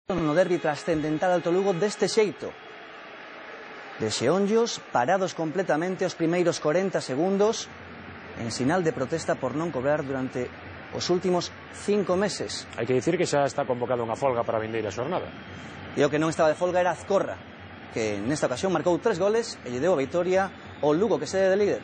no derbi trascendental Alto Lugo deste xeito. De xeonllos, parados completamente os primeiros 40 segundos, en sinal de protesta por non cobrar durante os últimos 5 meses. Hai que dicir que xa está convocada unha folga para a vindeira xornada. E o que non estaba de folga era Azcorra, que nesta ocasión marcou 3 goles e lle deu a vitoria ao Lugo, que sede de líder.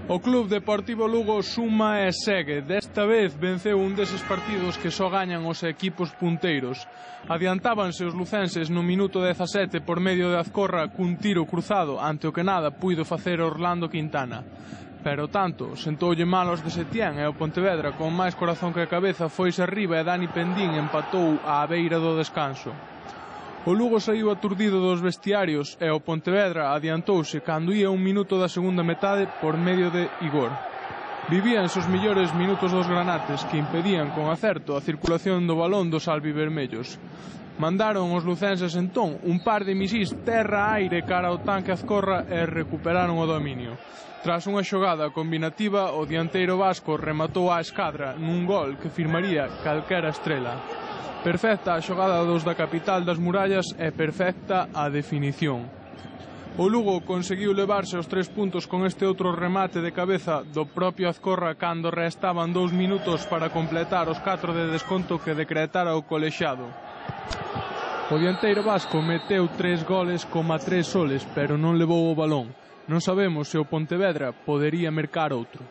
O Club Deportivo Lugo suma e segue. Desta vez venceu un deses partidos que só gañan os equipos punteiros. Adiantábanse os lucenses no minuto 17 por medio de Azcorra cun tiro cruzado, ante o que nada puido facer Orlando Quintana. Pero tanto, sentoulle mal aos de Setién e o Pontevedra con máis corazón que a cabeza foise arriba e Dani Pendín empatou á beira do descanso. O Lugo saiu aturdido dos vestiarios e o Pontevedra adiantouse cando ía un minuto da segunda metade por medio de Igor. Vivíanse os millores minutos dos granates que impedían con acerto a circulación do balón dos albivermellos. Mandaron os lucenses entón un par de misís terra-aire cara ao tanque Azcorra e recuperaron o dominio. Tras unha xogada combinativa, o dianteiro vasco rematou á escadra nun gol que firmaría calquera estrela. Perfecta a xogada dos da capital das murallas e perfecta a definición. O Lugo conseguiu levarse os 3 puntos con este outro remate de cabeza do propio Azcorra cando restaban 2 minutos para completar os 4 de desconto que decretara o colexiado. O dianteiro vasco meteu 3 goles coma 3 soles, pero non levou o balón. Non sabemos se o Pontevedra podería mercar outro.